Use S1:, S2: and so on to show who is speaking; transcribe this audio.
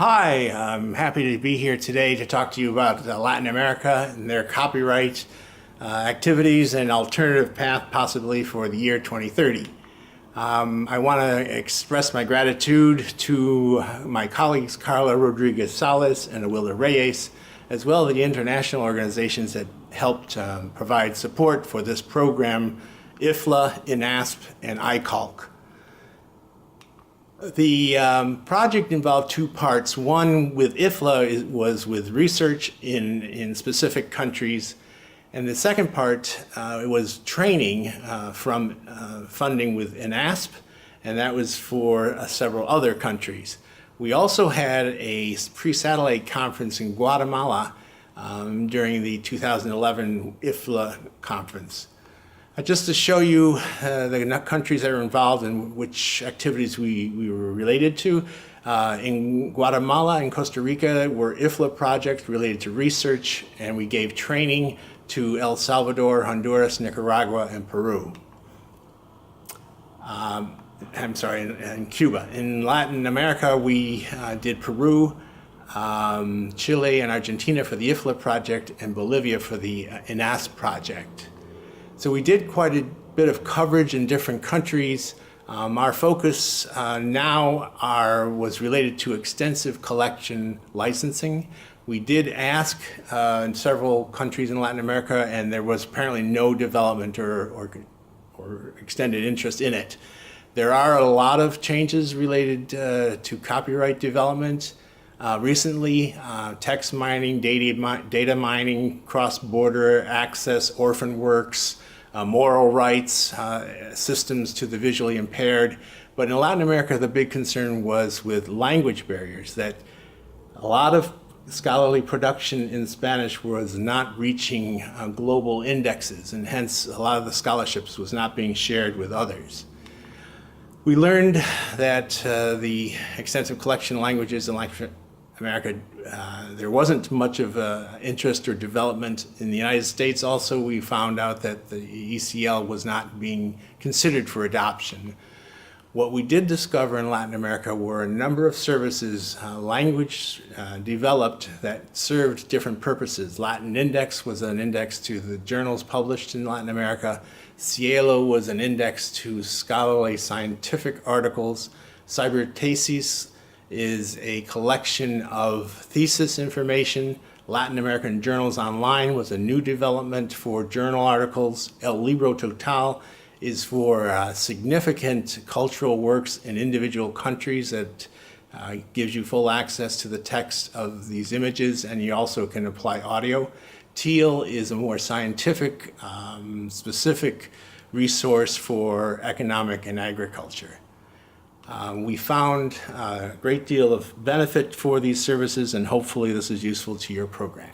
S1: Hi, I'm happy to be here today to talk to you about Latin America and their copyright activities and alternative path possibly for the year 2030. I want to express my gratitude to my colleagues Carla Rodriguez Salas and Awilda Reyes, as well as the international organizations that helped provide support for this program, IFLA, INASP, and ICALC. The project involved two parts. One with IFLA was with research in specific countries, and the second part was training from funding with INASP, and that was for several other countries. We also had a pre-satellite conference in Guatemala during the 2011 IFLA conference. Just to show you the countries that are involved and which activities we were related to. In Guatemala and Costa Rica were IFLA projects related to research, and we gave training to El Salvador, Honduras, Nicaragua, and Peru. And Cuba. In Latin America, we did Peru, Chile, and Argentina for the IFLA project, and Bolivia for the INASP project. So we did quite a bit of coverage in different countries. Our focus now was related to extensive collection licensing. We did ask in several countries in Latin America, and there was apparently no development or extended interest in it. There are a lot of changes related to copyright development. Recently, text mining, data mining, cross-border access, orphan works, moral rights, systems to the visually impaired. But in Latin America, the big concern was with language barriers, that a lot of scholarly production in Spanish was not reaching global indexes, and hence a lot of the scholarships was not being shared with others. We learned that the extensive collection of languages in Latin America, there wasn't much of interest or development. In the United States also, we found out that the ECL was not being considered for adoption. What we did discover in Latin America were a number of services, language developed that served different purposes. Latin Index was an index to the journals published in Latin America. Cielo was an index to scholarly scientific articles. Cyberthesis is a collection of thesis information. Latin American Journals Online was a new development for journal articles. El Libro Total is for significant cultural works in individual countries that gives you full access to the text of these images, and you also can apply audio. Teal is a more scientific, specific resource for economic and agriculture. We found a great deal of benefit for these services, and hopefully this is useful to your program.